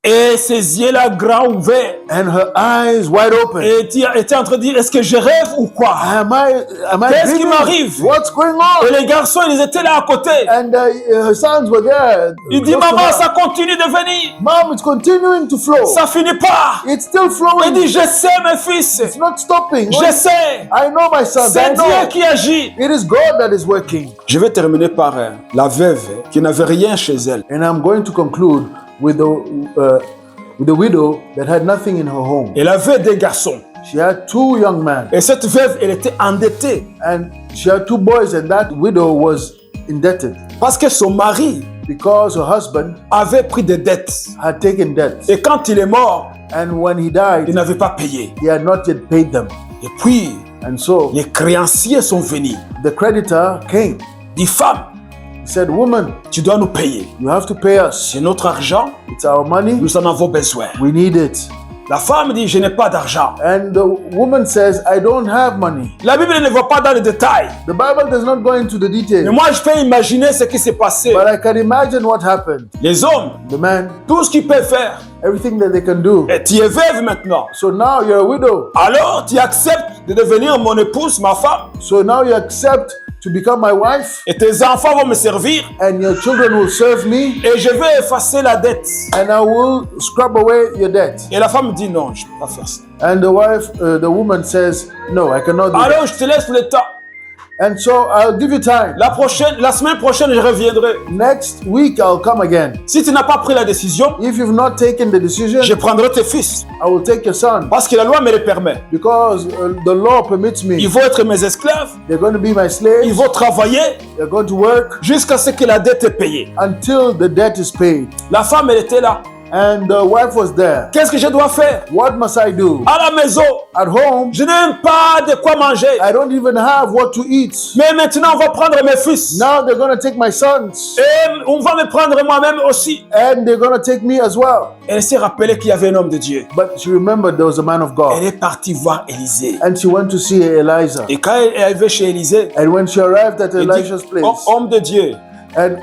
Et ses yeux là grands ouverts. And her eyes wide open. Et était en train de dire, est-ce que je rêve ou quoi? Qu'est-ce qui m'arrive? What's going on? Et les garçons, ils étaient là à côté. And her sons were there. Il dit, maman, ça continue de venir. Mom, it's continuing to flow. Ça finit pas. It's still flowing. Il dit, je sais mes fils. It's not stopping. Je sais. I know my sons. C'est Dieu qui agit. It is God that is working. Je vais terminer par la veuve qui n'avait rien chez elle. And I'm going to conclude with the widow that had nothing in her home. Elle avait des garçons. She had 2 young men. Et cette veuve, elle était endettée. And she had 2 boys, and that widow was indebted. Parce que son mari Because her husband avait pris des dettes. had taken debts. Et quand il est mort, And when he died, il n'avait pas payé. he had not yet paid them. Et puis, And so les créanciers sont venus. the creditor came. Dit, femme, He said, woman, tu dois nous payer. you have to pay us. C'est notre argent, It's our money. nous en avons besoin. We need it. La femme dit, je n'ai pas d'argent. And the woman says, I don't have money. La Bible ne va pas dans les détails. The Bible does not go into the Mais details. moi, je peux imaginer ce qui s'est passé. But I can imagine what happened. Les hommes, The man, tout ce qu'ils peuvent faire. everything that they can do. Et tu es veuve maintenant. So now you're a widow. Alors, tu acceptes de devenir mon épouse, ma femme. So now you accept to become my wife, Et tes enfants vont me servir. and your children will serve me, Et je vais effacer la dette. and I will scrub away your debt. Et la femme dit non, je ne peux pas faire ça. And the woman says, no, I cannot do that. Alors, je te laisse le temps. And so I'll give you time. La semaine prochaine, je reviendrai. Next week I'll come again. Si tu n'as pas pris la décision, If you've not taken the decision, je prendrai tes fils. I will take your son, Parce que la loi me le permet. because the law permits me. Ils vont être mes esclaves. They're going to be my Ils slaves. vont travailler They're going to work jusqu'à ce que la dette est payée. until the debt is paid. La femme, elle était là. And the wife was there. Qu'est-ce que je dois faire? What must I do? À la maison, At home, je n'ai même pas de quoi manger. I don't even have what to eat. Mais maintenant, on va prendre mes fils. Now they're going to take my sons, Et on va me prendre moi-même aussi. and they're going to take me as well. Elle s'est rappelée qu'il y avait un homme de Dieu. But she remembered there was a man of Elle God. est partie voir Élisée. And she went to see Elijah. Et quand elle est arrivée chez Élisée, And when she arrived at elle dit, Elisha's oh, place, homme de Dieu, and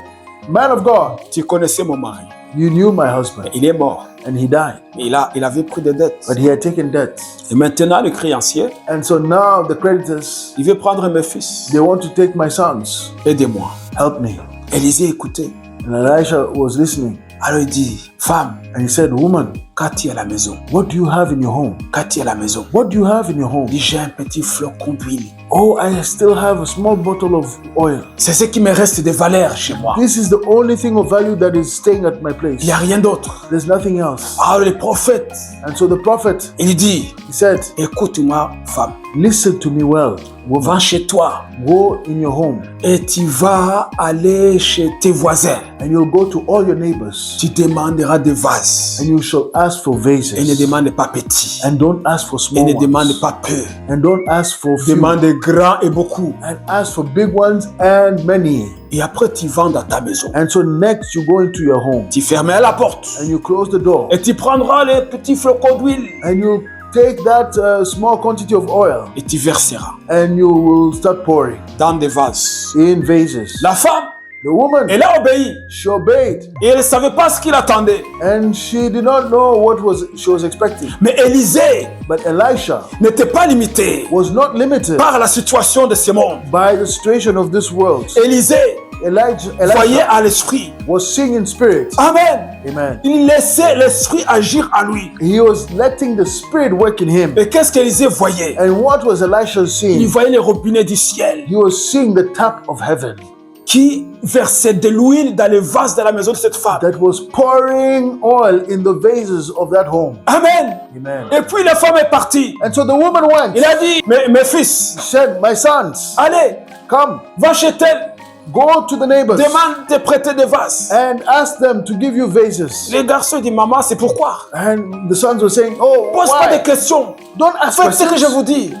man of God, tu connaissais mon mari. you knew my husband, Il est mort. and he died. Il avait pris des dettes. But he had taken debts. Et maintenant, le créancier, And so now the creditors, il veut prendre mes fils. they want to take my sons. Aidez-moi. Help me. Élisée écoutait. And Elisha was listening. Alors il dit, femme, And he said, woman, qu'as-tu à la maison? what do you have in your home? Qu'as-tu à la maison? What do you have in your home? Il dit, j'ai un petit flocon d'huile. Oh, I still have a small bottle of oil. C'est ce qui me reste de valeur chez moi. This is the only thing of value that is staying at my place. Il n'y a rien d'autre. There's nothing else. Alors le prophète, And so the prophet, il dit, he said, écoute-moi, femme. listen to me well. Va chez toi Go in your home, et tu vas aller chez tes voisins. and you'll go to all your neighbors, Tu demanderas des vases. and you shall ask for Et ne vases. demande pas petit. And don't ask for Et small ne demande ones. pas peu. And don't ask for few. Demande grand et beaucoup. And ask for big ones and many. Et après, tu vas dans ta maison. And so next you go into your home, Tu fermeras la porte. and you close the door, Et tu prendras les petits flocons d'huile. and you take that small quantity of oil, Et tu verseras and you will start pouring dans des vases. in vases. La femme, The woman, elle a obéi. she obeyed, Et elle ne savait pas ce qu'il attendait. and she did not know what she was expecting. Mais Élisée But Elisha n'était pas limité was not limited par la situation de ce monde. by the situation of this world. Élisée voyait Elisha à l'esprit. was seeing in spirit. Amen. Amen. Il laissait l'esprit agir en lui. He was letting the spirit work in him. Et qu'est-ce qu'Élisée voyait? And what was Elisha Il seeing? voyait les robinets du ciel He was seeing the tap of heaven qui versaient de l'huile dans les vases de la maison de cette femme. that was pouring oil in the vases of that home. Amen. Amen. Et puis la femme est partie. And so the woman went. Il a dit, mes fils, Said, my sons, allez, come, va chez tel, go to the neighbors demande de prêter des vases. and ask them to give you vases. Les garçons disent, maman, c'est pourquoi? And the sons were saying, oh, Pose pas de why? questions. Don't ask Faites ce que je questions. vous dis.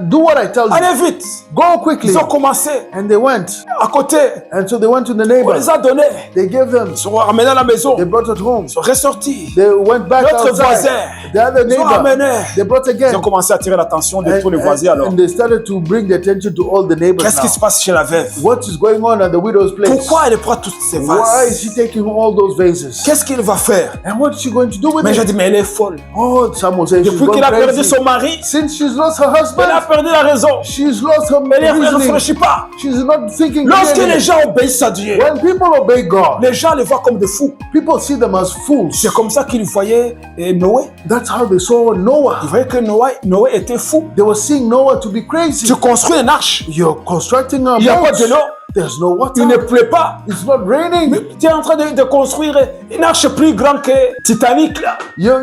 Do what I tell you. Allez vite. Go quickly. Ils ont commencé And they went. à côté. And so they went to the On neighbor. les a donnés. They gave them. Ils sont ramenés à la maison. They brought it home. Ils sont ressortis. They went back L'autre outside. voisin The other Ils ont neighbor, amené. they brought Ils again. ont commencé à attirer l'attention de tous les voisins alors. And they started to bring the attention to all the neighbors Qu'est-ce qui se now. passe chez la veuve? What is going on at the widow's place? Pourquoi elle prend toutes ces Why is vases? she taking all those vases? Qu'est-ce qu'il va faire? And what is she going to do with Mais j'ai it? dit, mais elle est folle. Oh, someone says she's Depuis gone qu'il a perdu crazy. son mari, Since she's lost her elle a husband, perdu la raison. she's lost her Elle ne reasoning. réfléchit pas. She's not thinking Lorsque clearly. les gens obéissent à Dieu, When people obey God, les gens les voient comme des fous. people see them as fools. C'est comme ça qu'ils voyaient Noé. That's how they saw Noah. Ils voyaient que Noé était fou. They were seeing Noah to be crazy. Tu construis une arche, You're constructing a il n'y a pas boat. de l'eau, There's no water. il ne pleut pas. It's not raining. Tu es en train de construire une arche plus grande que Titanic là. You're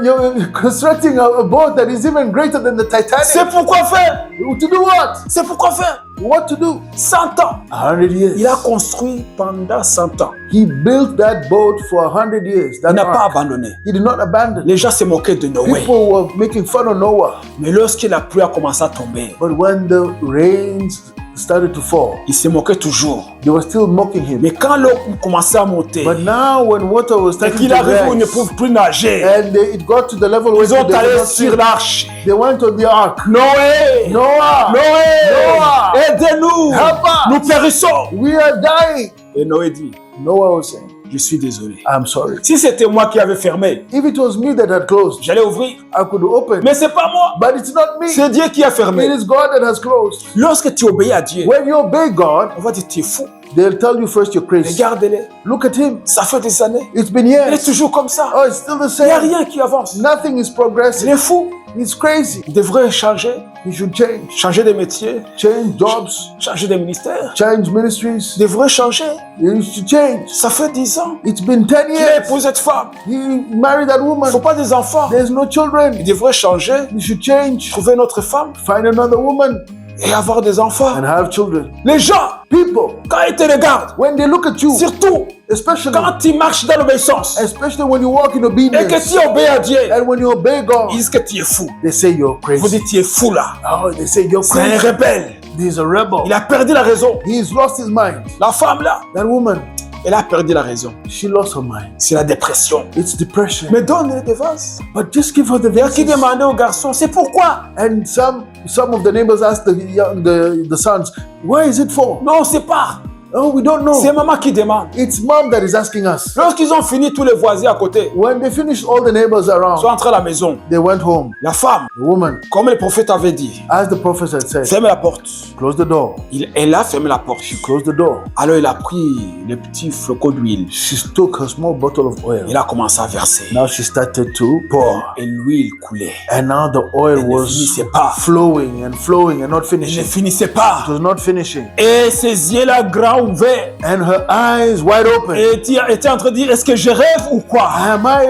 constructing a boat that is even greater than the Titanic. C'est pourquoi faire. To do what? C'est pourquoi faire. What to do? 100 ans. 100 years. Il a construit pendant 100 ans. He built that boat for 100 years. Il That n'a pas ark. abandonné. He did not abandon. Les gens se moquaient de Noé. People were making fun of Noah. Mais lorsque la pluie a commencé à tomber, But when the rains started to fall, ils se moquaient toujours. they were still mocking him. Mais quand l'eau commençait à monter, But now when water was et starting qu'il to arrive où ils ne rise, peuvent plus nager, and it got to the level where ils ont they could allé not sur swim, l'arche. they went on the ark. Noé! Noah! Noé! Noah! Aidez-nous! Help us! Nous périssons! We are dying. Et Noé dit, Noah was saying, je suis désolé. I'm sorry. Si c'était moi qui avais fermé, If it was me that had closed, j'allais ouvrir. I could open. Mais c'est pas moi. But it's not me. C'est Dieu qui a It fermé. is God that has closed. Lorsque tu obéis à Dieu, When you obey God, on va dire tu es fou. they'll tell you first you're crazy. Regardez-les. Look at him. Ça fait des années. It's been Il est years. toujours comme ça. Oh, it's still the Il n'y a same. rien qui avance. Nothing is Il progressing. est fou. It's crazy. Il devrait changer. You should change. Changer de métier. Change jobs. Changer de ministère. Change ministries. Il devrait changer. You should change. Ça fait 10 ans It's been 10 qu'il a years. épousé cette femme. You married that Il ne faut woman. pas des enfants. There's no Il children. devrait changer. You should change. Trouver une autre femme Find another woman et avoir des enfants. and have children. Les gens, People, quand ils te regardent, when they look at you, surtout especially quand tu marches dans l'obéissance when you walk in et que obedience tu obéis à Dieu, and when you obey God, ils disent que tu es fou. they say you're Vous crazy. dites tu es fou là. Oh, they say you're C'est un crazy. rebelle. He's a rebel. Il a perdu la raison. He's lost his mind. La femme là, That woman, elle a perdu la raison. she lost her mind. C'est la dépression. It's depression. Mais donne des vases. But just give her the Il y a qui vases. demandait au garçon, c'est pourquoi? And some of the neighbors asked the sons, why is it for? Non, c'est pas. Oh, we don't C'est know. maman qui demande. It's mom that is asking us. Lorsqu'ils ont fini, tous les voisins à côté When they finished, all the neighbors sont around, entrés à la maison. they went home. La femme, The woman, comme le prophète avait dit, as the prophet had said, ferme la porte. close the door. Elle a fermé la porte. Close the door. Alors il a pris le petit flocon d'huile. She took her small bottle of oil. Il a commencé à verser. Now she started to pour. Et l'huile coulait. And now the oil Elle ne was finissait pas. flowing and not Elle finishing. ne finissait It pas. was not finishing. Et ses yeux là grands ouverts. And her eyes wide open. Et tu étais en train de dire, est-ce que je rêve ou quoi? Am I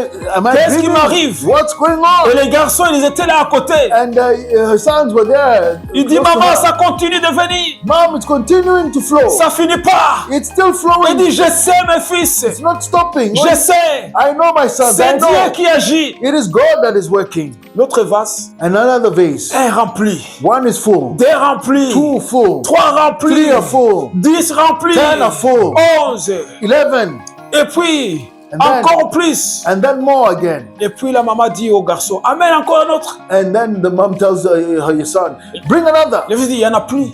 Qu'est-ce qui dreaming? m'arrive? What's going Et on? les garçons, ils étaient là à côté. And her sons were there. Il dit, close to maman, her. ça continue de venir. Mom, it's continuing to flow. Ça finit pas. It's still Il flowing. dit, je sais mes fils. It's not stopping. Je sais. I know my sons. I C'est Dieu know. qui agit. It is God that is working. Notre vase And another vase. est rempli. One is full. 2 remplis. 2 full. 3 remplis. 3 are full. 10 remplis. 10 are full. 11. 11. Et puis, And then- encore plus. And then more again. Et puis la maman dit au garçon, amène encore un autre. And then the mom tells her son, bring another. Le fils dit, il n'y en a plus.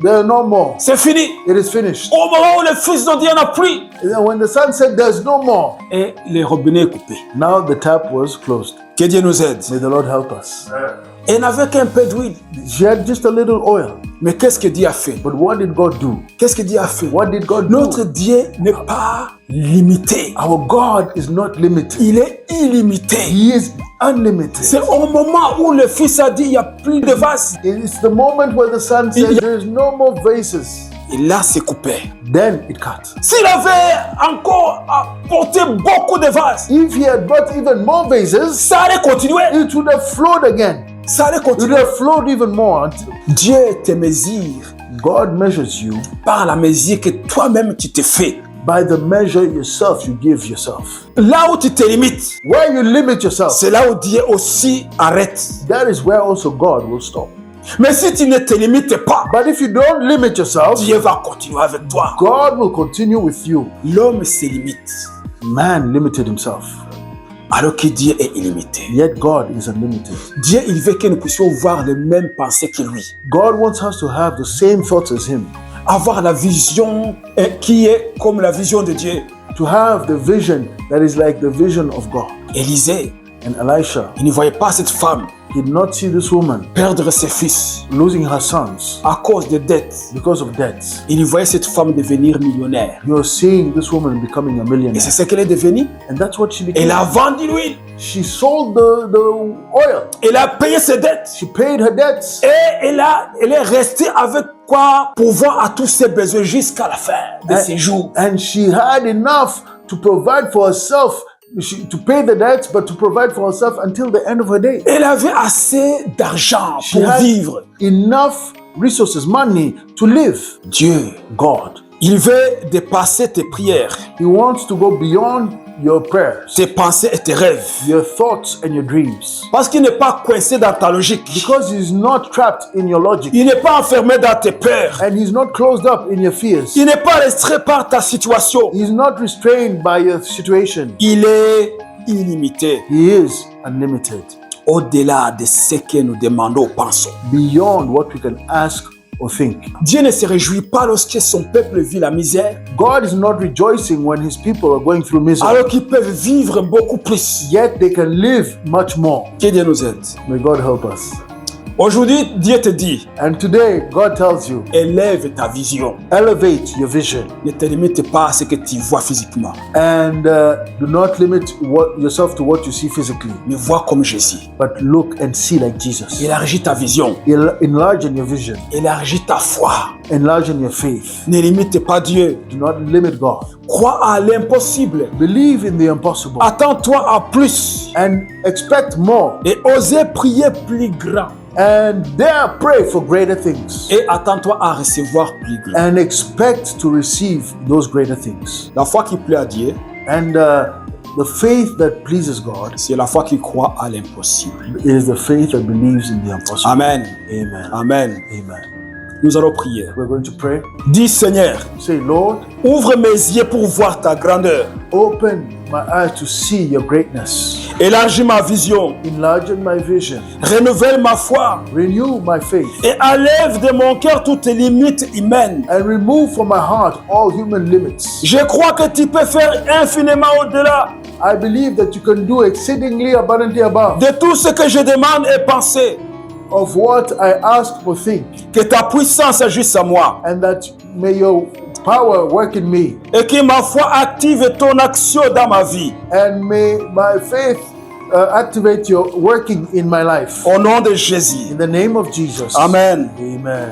There are no more. C'est fini. It is finished. Au moment où le fils ont dit, il n'y en a plus. And then when the son said there's no more, Et le robinet est coupé. now the tap was closed. Que Dieu nous aide. May the Lord help us. Et il n'avait qu'un peu d'huile. She had just a little oil. Mais qu'est-ce que Dieu a fait? But what did God do? Qu'est-ce que Dieu a fait? What did God do? Notre Dieu n'est pas limité. Our God is not limited. Il est illimité. He is unlimited. C'est au moment où le fils a dit, il n'y a plus de vase. It's the moment where the son says there is no more vases. Et là, c'est coupé. Then it cut. S'il avait encore apporté beaucoup de vases, If he had brought even more vases, ça allait continuer. it would have flowed again. Ça allait It would continuer. have flowed even more. Dieu te mesure God measures you par la mesure que toi-même tu te fais. by the measure yourself you give yourself. Là où tu te limites, Where you limit yourself, c'est là où Dieu aussi arrête. that is where also God will stop. Mais si tu ne te limites pas, But if you don't limit yourself, Dieu va continuer avec toi. God will continue with you. L'homme se limite. Man limited himself. Alors que Dieu est illimité. Yet God is unlimited. Dieu, il veut que nous puissions voir les mêmes pensées que lui. God wants us to have the same thoughts as Him. Avoir la vision qui est comme la vision de Dieu. To have the vision that is like the vision of God. Élisée, And Elisha, il ne voyait pas cette femme he did not see this woman perdre ses fils losing her sons à cause de dettes. because of debts. Il voyait cette femme devenir millionnaire. You're seeing this woman becoming a Et millionaire. c'est ce qu'elle est devenue. And that's what she became. Elle a vendu l'huile. She sold the oil. Elle a payé ses dettes. She paid her debts. Et elle est restée avec quoi pourvoir à tous ses besoins jusqu'à la fin de ses jours. And she had enough to provide for herself, to pay the debts, but to provide for herself until the end of her day. Elle avait assez d'argent She pour had vivre. enough resources, money to live. Dieu, God, il veut dépasser tes prières, He wants to go beyond your prayers, tes pensées et tes rêves. your thoughts and your dreams. Parce qu'il n'est pas coincé dans ta logique. Because He's not trapped in your logic. Il n'est pas enfermé dans tes peurs. And He's not closed up in your fears. Il n'est pas restreint par ta situation. He's not restrained by your situation. Il est illimité. He is unlimited. Au-delà de ce que nous demandons ou pensons. Beyond what we can ask or think. Dieu ne se réjouit pas lorsque son peuple vit la misère, God is not rejoicing when His people are going through misery. alors qu'ils peuvent vivre beaucoup plus. Yet they can live much more. Que Dieu nous aide. May God help us. Aujourd'hui, Dieu te dit, And today, God tells you, élève ta vision. elevate your vision Ne te limite pas à ce que tu vois physiquement, and do not limit yourself to what you see physically, mais vois comme Jésus. but look and see like Jesus. Élargis ta vision, Enlarge in your vision, élargis ta foi. enlarge in your faith. Ne limite pas Dieu. Do not limit God. Crois à l'impossible. Believe in the impossible Attends-toi à plus and expect more, et osez prier plus grand. and dare pray for greater things Et attends-toi à recevoir plus grand. and expect to receive those greater things. La foi qui plaît à Dieu, And the faith that pleases God c'est la foi qui croit à l'impossible. is the faith that believes in the impossible. Amen. Amen. Amen. Amen. Nous allons prier. We're going to pray. Dis Seigneur, Say, Lord, ouvre mes yeux pour voir ta grandeur. open my eyes to see your greatness. Élargis ma vision. Enlarge my vision. Renouvelle ma foi. Renew my faith. Et enlève de mon cœur toutes les limites humaines. And remove from my heart all human limits. Je crois que tu peux faire infiniment au-delà I believe that you can do exceedingly abundantly above de tout ce que je demande et penser. of what I ask or think. Que ta puissance agisse à moi. And that may your power work in me. Et que ma foi active ton action dans ma vie. And may my faith activate your working in my life. Au nom de Jésus. In the name of Jesus. Amen. Amen.